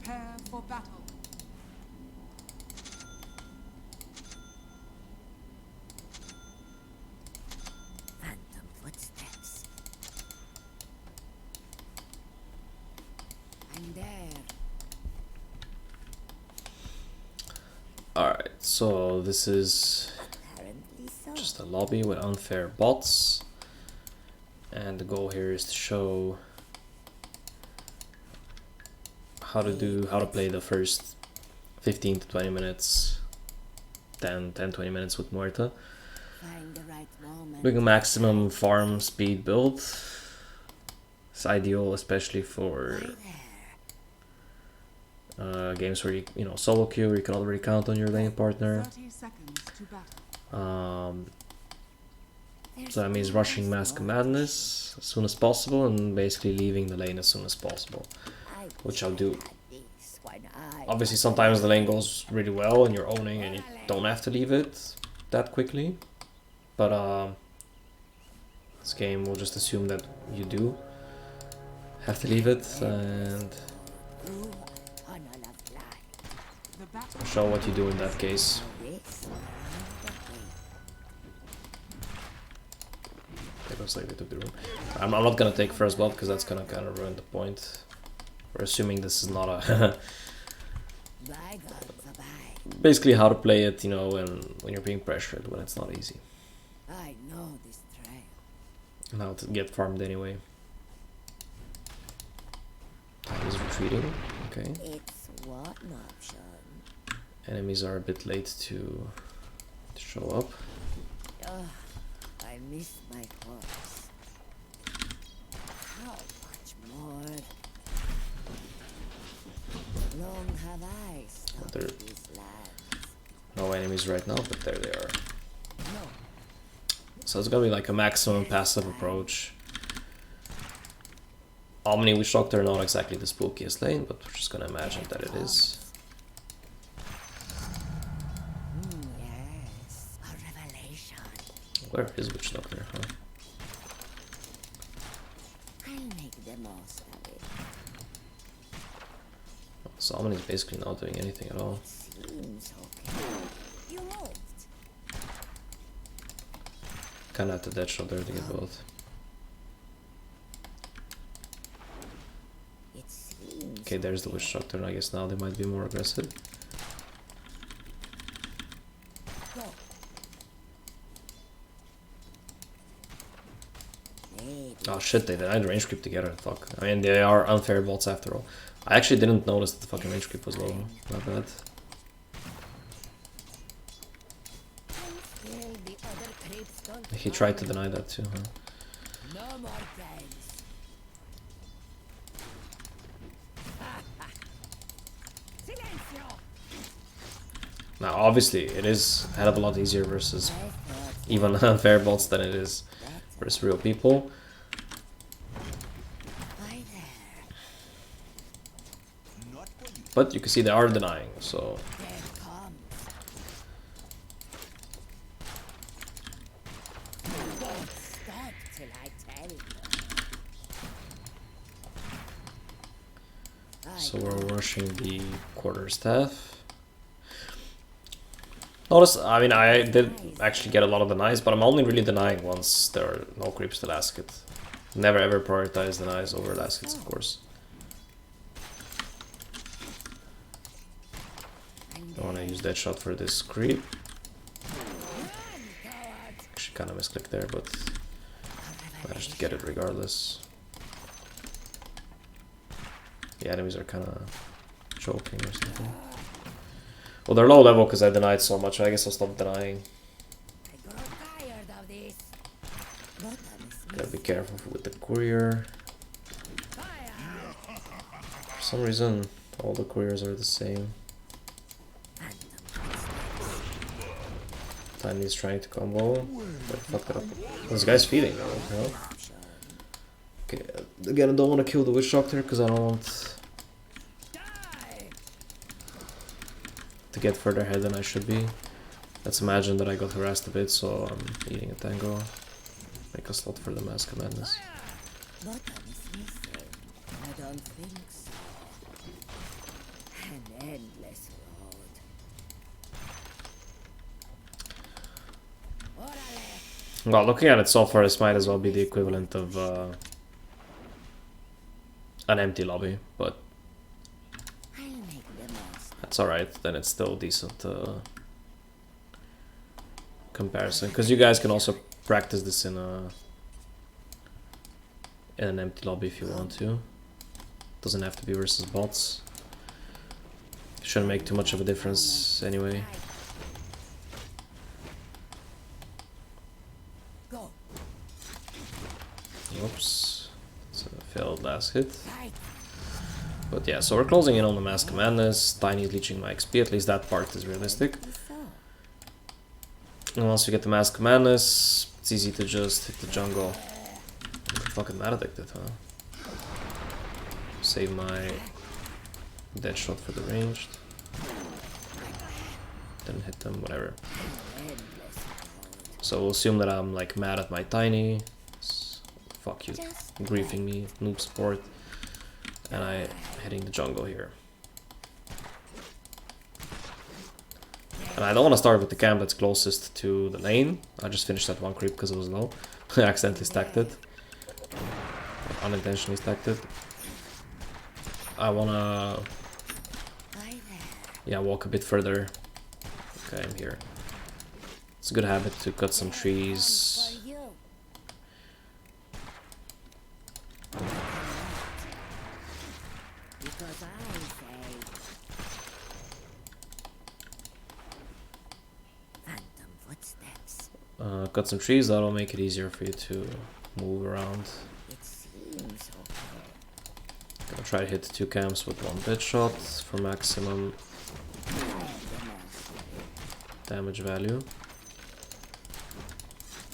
Prepare for battle. Phantom footsteps. I'm there. Alright, so this is Apparently so. just a lobby with unfair bots. And the goal here is to show how to play the first 15 to 20 minutes, 10-20 minutes with Muerta. Find the right moment. Doing a maximum farm speed build. It's ideal especially for Right there. games where you know, solo queue, where you can already count on your lane partner. 30 seconds to battle. So that means rushing Mask of Madness as soon as possible and basically leaving the lane as soon as possible, which I'll do. Obviously sometimes the lane goes really well and you're owning and you don't have to leave it that quickly, but this game will just assume that you do have to leave it and The battle show what you do in that case. It looks like they took the room. I'm not gonna take first blood because that's gonna kind of ruin the point. We're assuming this is not a basically how to play it, you know, when you're being pressured, when it's not easy. I know this trail. And how to get farmed anyway. He's retreating. Okay. It's one option. Enemies are a bit late to show up. Ugh, I miss my corpse. How much more? Long have I stopped There- these lands? No enemies right now, but there they are. No. So it's gonna be like a maximum passive approach. Omni Witch Doctor, not exactly the spookiest lane, but we're just gonna imagine that it is. Yes, a revelation. Where is Witch Doctor, huh? I'll make the most of it. So Omni's basically not doing anything at all. Seems okay. You moved. Kinda at the dead shot there to get both. It seems Okay, there's the Witch Doctor, and I guess now they might be more aggressive. go. Maybe. Oh shit, they denied range creep together, fuck. I mean, they are unfair bots after all. I actually didn't notice that the fucking range creep was low. Not bad. Still the other creeps don't He tried to deny that too, huh? No more games. Silencio. Now, obviously, it is a hell of a lot easier versus I thought even unfair bots than it is that versus real people. by there. But you can see they are denying, so... There comes. Don't stop till I tell you. So we're rushing the quarterstaff. Notice, I mean, I did actually get a lot of denies, but I'm only really denying once there are no creeps to last hit. Never ever prioritize denies over last hits, of course. I want to use that shot for this creep. Actually kind of misclicked there, but managed to get it regardless. The enemies are kind of choking or something. Well, they're low level because I denied so much. I guess I'll stop denying. I grow tired of this. Gotta be careful with the courier. For some reason, all the couriers are the same. Tiny's trying to combo, but fucked it up. This guy's feeding though, what the hell? Okay, again, I don't want to kill the Witch Doctor because I don't want to get further ahead than I should be. Let's imagine that I got harassed a bit, so I'm eating a tango. Make a slot for the Mask of Madness. Bottom is missing. I don't think so. An endless road. Orale. Well, looking at it so far, this might as well be the equivalent of an empty lobby, but I'll make the most. that's alright. Then it's still decent comparison, because you guys can also practice this in an empty lobby if you want to. Doesn't have to be versus bots. Shouldn't make too much of a difference anyway. Go. Oops, it's a failed last hit. Right. But yeah, so we're closing in on the Mask of Madness. Tiny's leeching my XP, at least that part is realistic. So, And once we get the Mask of Madness, it's easy to just hit the jungle. Fucking mad addicted, huh? Save my dead shot for the ranged. Then hit them, whatever. endless road. So we'll assume that I'm like mad at my Tiny. Fuck you, Just griefing me, noob support. And I hitting the jungle here. And I don't want to start with the camp that's closest to the lane. I just finished that one creep because it was low. I accidentally stacked it. Unintentionally stacked it. I wanna, Hi there. yeah, walk a bit further. Okay, I'm here. It's a good habit to cut some trees. For you. Because I say phantom footsteps. Cut some trees, that'll make it easier for you to move around. It seems okay. Gonna try to hit 2 camps with 1 dead shot for maximum damage value.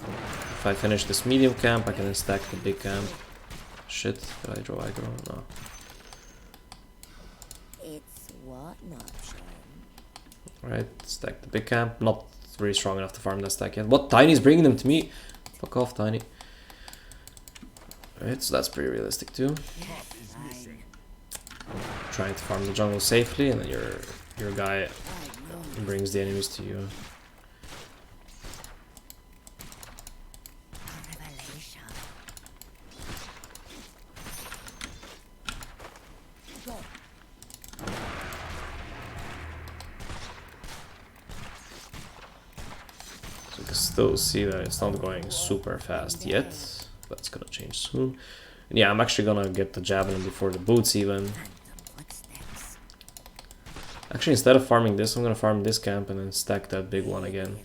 If I finish this medium camp, I can then stack the big camp. Shit, did I draw aggro? No. It's what an option. Alright, stack the big camp. Not really strong enough to farm that stack yet. What? Tiny's bringing them to me? Fuck off, Tiny. Alright, so that's pretty realistic too. Fine. Trying to farm the jungle safely, and then your guy brings the enemies to you. A revelation. Go. So you can still see that it's not going super fast yet. That's gonna change soon. And yeah, I'm actually gonna get the javelin before the boots even. Phantom footsteps. Actually, instead of farming this, I'm gonna farm this camp and then stack that big one again.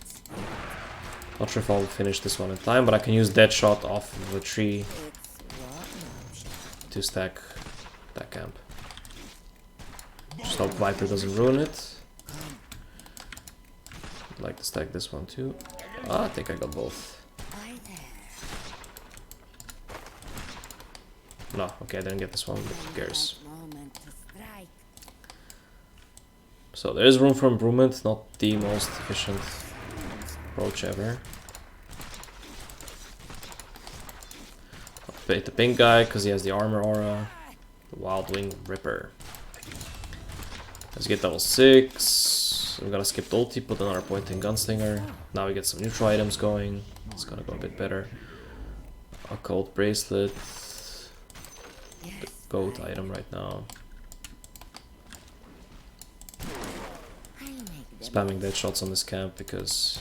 Not sure if I'll finish this one in time, but I can use dead shot off of the tree It's what an option. to stack that camp. Just hope Viper doesn't ruin it. I'd like to stack this one too. Ah, I think I got both. Hi there. No, okay, I didn't get this one, but who cares. Right moment to strike. So there is room for improvement, not the most efficient approach ever. I'll bait the pink guy because he has the armor aura. The Wild Wing Ripper. Let's get level 6. I'm gonna skip the ulti, put another pointing gunslinger. Now we get some neutral items going. It's gonna go a bit better. Occult bracelet. The goat item right now. I'll make them. Spamming dead shots on this camp because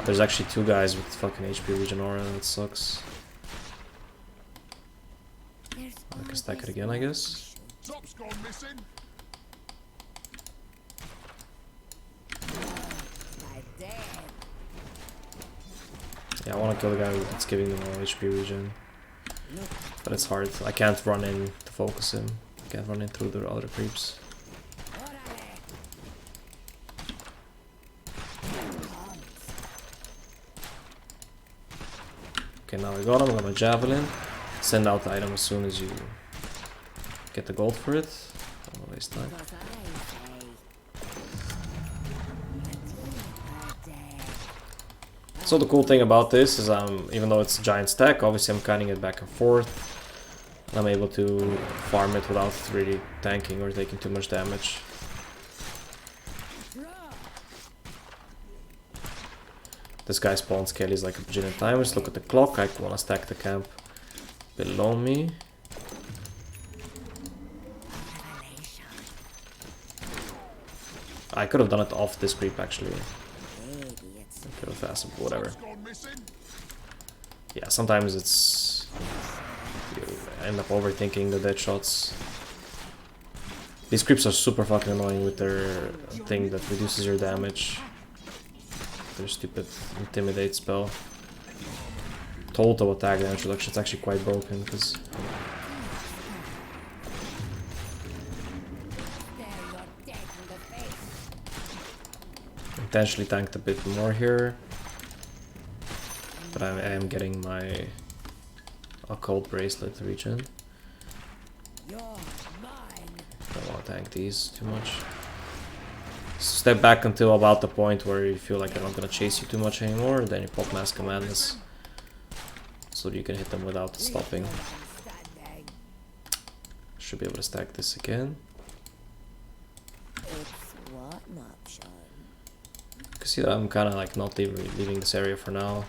there's actually 2 guys with fucking HP regen aura and it sucks. There's I can stack it always again, I more guess. to Top's gone missing. shoot. My dead. Yeah, I want to kill the guy that's giving them all HP regen. Look. But it's hard. I can't run in to focus him. I can't run in through the other creeps. Orale. Okay, now I got him. I got my javelin. Send out the item as soon as you get the gold for it. Don't wanna waste time. Because I say. So the cool thing about this is even though it's a giant stack, obviously I'm cutting it back and forth. I'm able to farm it without really tanking or taking too much damage. This guy spawns skellies like a bajillion times. Look at the clock. I want to stack the camp below me. I could have done it off this creep actually. Could have faster, but whatever. Yeah, sometimes it's... you end up overthinking the dead shots. These creeps are super fucking annoying with their thing that reduces your damage. Their stupid intimidate spell. Total attack damage reduction is actually quite broken because intentionally tanked a bit more here, but I am getting my occult bracelet regen. Don't want to tank these too much. Step back until about the point where you feel like they're not gonna chase you too much anymore, then you pop Mask of Madness so that you can hit them without stopping. Should be able to stack this again. See, I'm kind of like not leaving this area for now.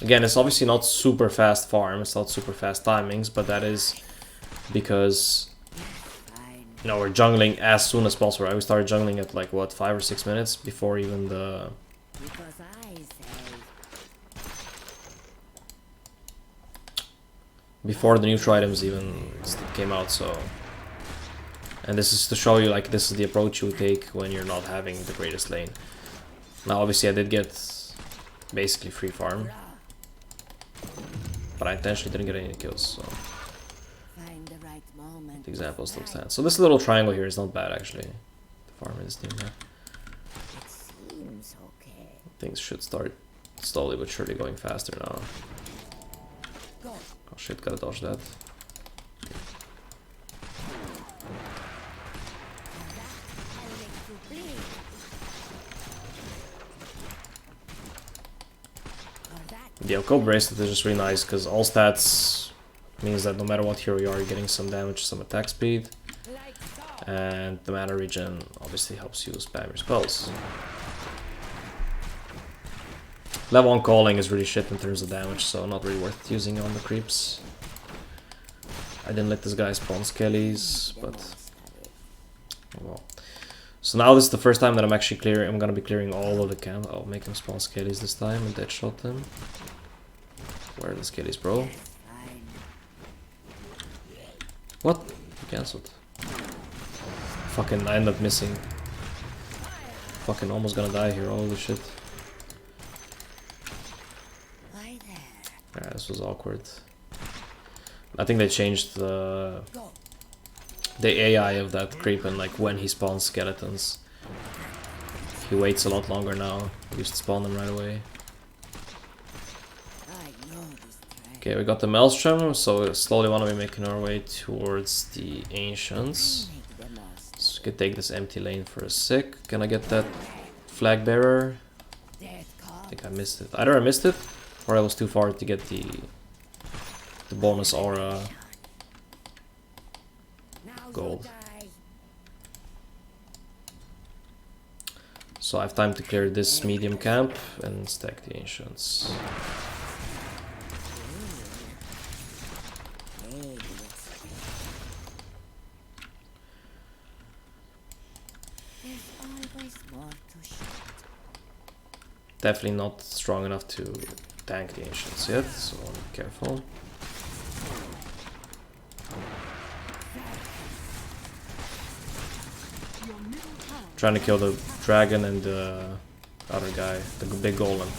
Again, it's obviously not super fast farm, it's not super fast timings, but that is because, you know, we're jungling as soon as possible. Right? We started jungling at like what, 5 or 6 minutes before even the before the neutral items even came out, so... And this is to show you, like, this is the approach you take when you're not having the greatest lane. Now, obviously, I did get basically free farm. But I intentionally didn't get any kills, so... The example still stands. So this little triangle here is not bad, actually. The farm is team here. Things should start slowly but surely going faster now. Oh shit, gotta dodge that. The occult bracelet is just really nice because all stats means that no matter what hero you are, you're getting some damage, some attack speed. And the mana regen obviously helps you spam your spells. Level 1 calling is really shit in terms of damage, so not really worth using on the creeps. I didn't let this guy spawn skellies, but... oh well. So now this is the first time that I'm actually clearing. I'm gonna be clearing all of the camp. I'll make him spawn skellies this time and deadshot them. Where are the skellies, bro? What? You cancelled. Fucking, I end up missing. Fucking almost gonna die here, holy shit. Yeah, this was awkward. I think they changed the AI of that creep and like when he spawns skeletons. He waits a lot longer now. He used to spawn them right away. Okay, we got the Maelstrom, so we slowly want to be making our way towards the Ancients. So we can take this empty lane for a sec. Can I get that flag bearer? I think I missed it. Either I missed it, or I was too far to get the bonus aura gold. So I have time to clear this medium camp and stack the Ancients. Definitely not strong enough to tank the Ancients yet, so be careful. Trying to kill the dragon and the other guy, the big golem.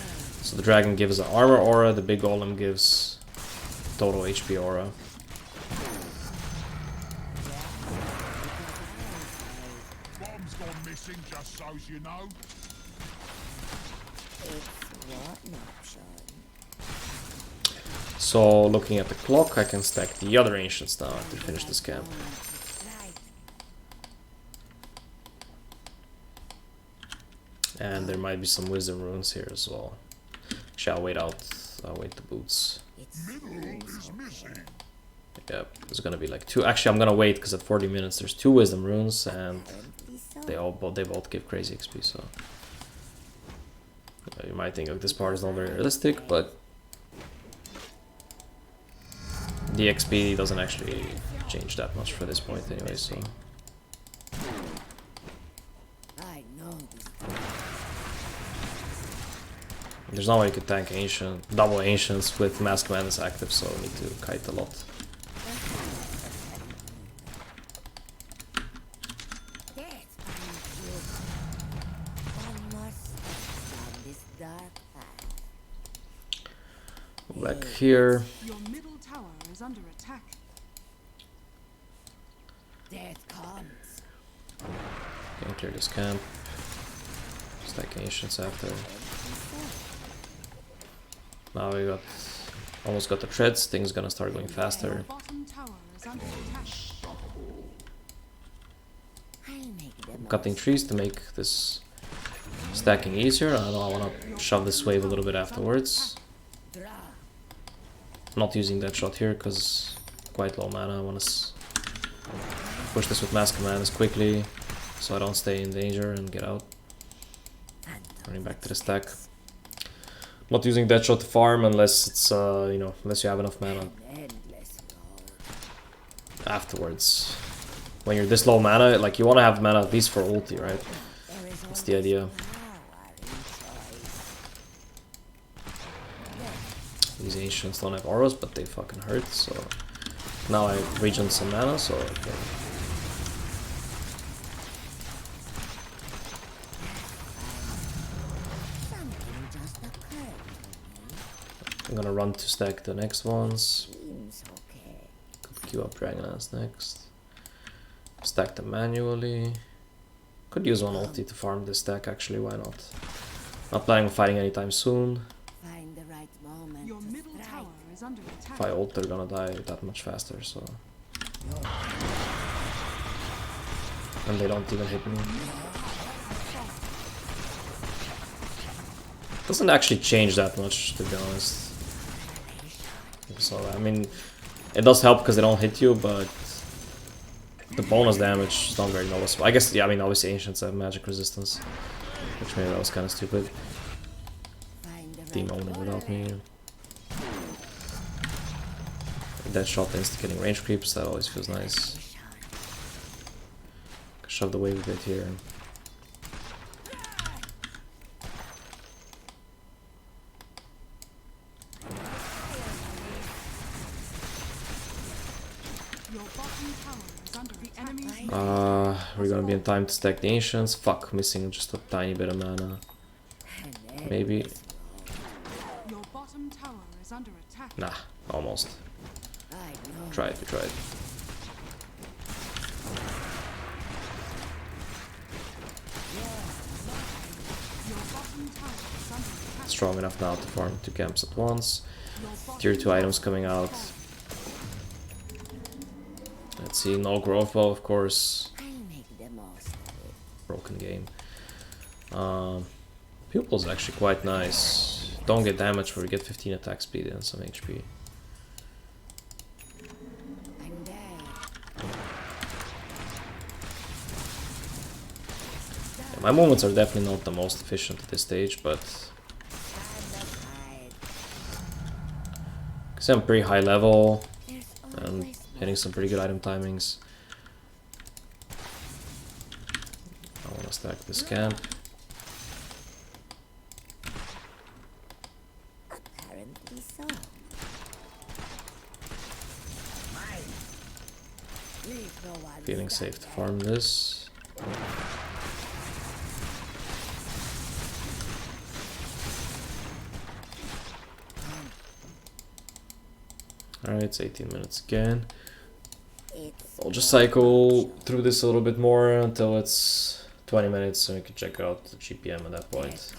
So the dragon gives an armor aura, the big golem gives total HP aura. Bomb's gone missing, just so's you know. So looking at the clock, I can stack the other Ancients now to finish this camp. And there might be some wisdom runes here as well. Shall wait out. I'll wait the boots. Middle is missing. Yeah, there's gonna be like 2. Actually, I'm gonna wait because at 40 minutes there's 2 wisdom runes and they both give crazy XP. So you might think this part is not very realistic, but the XP doesn't actually change that much for this point anyway. So I know this. there's no way you could tank double ancients with Mask Madness active, so we need to kite a lot. Back here. Your middle tower is under attack. Death comes. Can clear this camp. Stack ancients after. Now we almost got the treads. Things gonna start going faster. Your bottom tower is under attack. I'm cutting trees to make this stacking easier. I know I wanna shove this wave a little bit afterwards. Not using that shot here because quite low mana. I want to push this with Mask Madness quickly so I don't stay in danger and get out. Running back to the stack. Not using that shot to farm unless it's you know, unless you have enough mana afterwards. When you're this low mana, like you want to have mana at least for ulti, right? That's the idea. These ancients don't have auras, but they fucking hurt, so now I regen some mana, so okay. I'm gonna run to stack the next ones. Could queue up Dragonlance next. Stack them manually. Could use one ulti to farm this stack actually, why not? Not planning on fighting anytime soon. Your middle tower is under attack. If I ult, they're gonna die that much faster, so... And they don't even hit me. Doesn't actually change that much, to be honest. So, I mean, it does help because they don't hit you, but... the bonus damage is not very noticeable. I guess, yeah, I mean, obviously Ancients have magic resistance. Which maybe that was kind of stupid. Team owner without me. That shot insta getting range creeps, that always feels nice. Shove the wave a bit here. Your bottom tower is under the enemy's We're gonna be in time to stack the Ancients. Fuck, missing just a tiny bit of mana. Maybe. Your bottom tower is under attack. Nah, almost. Tried, we tried. Your bottom tower is under attack. Strong enough now to farm 2 camps at once. Your bottom Tier 2 items coming out. Let's see, no growth bow, of course. Broken game. Pupil's actually quite nice. Don't get damage, but we get 15 attack speed and some HP. Yeah, my movements are definitely not the most efficient at this stage, but because I'm pretty high level and hitting some pretty good item timings. I want to stack this camp. Apparently so. Feeling safe to farm this. Alright, it's 18 minutes again. I'll just cycle through this a little bit more until it's 20 minutes so we can check out the GPM at that point.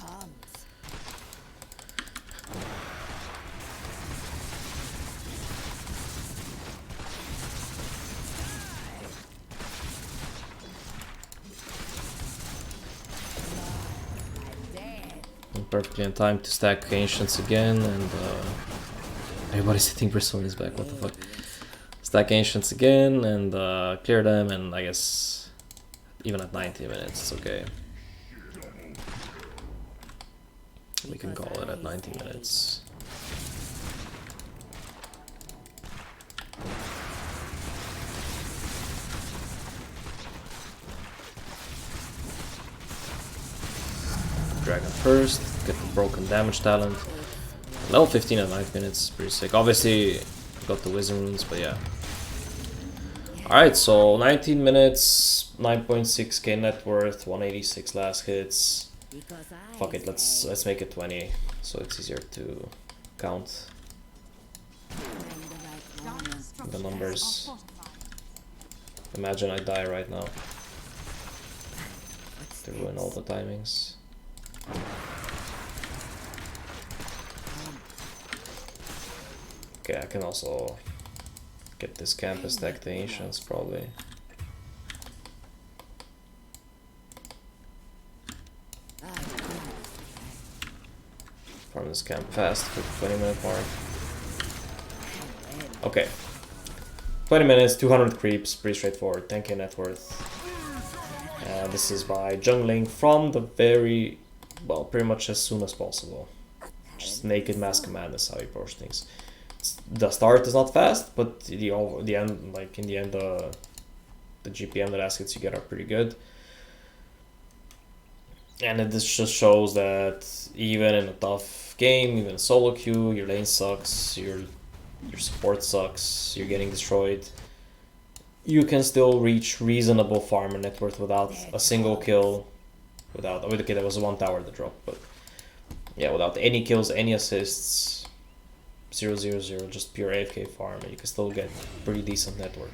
I'm perfectly in time to stack Ancients again and Everybody's hitting Bristolians back, what the fuck. Stack Ancients again and clear them, and I guess even at 90 minutes, it's okay. We can call it at 90 minutes. Dragon first, get the broken damage talent. Level 15 at 9 minutes, pretty sick. Obviously, got the wisdom runes, but yeah. Alright, so 19 minutes, 9.6k net worth, 186 last hits. Fuck it, let's make it 20, so it's easier to count the numbers. Imagine I die right now to ruin all the timings. Okay, I can also get this campus stack the ancients probably. Farm this camp fast for the 20-minute mark. Okay. 20 minutes, 200 creeps, pretty straightforward, 10k net worth. This is by jungling from the very, well, pretty much as soon as possible. Just naked mask of madness how you approach things. The start is not fast, but the end, like in the end, the GPM that assets you get are pretty good. And this just shows that even in a tough game, even a solo queue, your lane sucks, your support sucks, you're getting destroyed, you can still reach reasonable farmer net worth without a single kill, without, okay, there was one tower that dropped, but yeah, without any kills, any assists, 0-0-0, just pure AFK farm, and you can still get pretty decent net worth.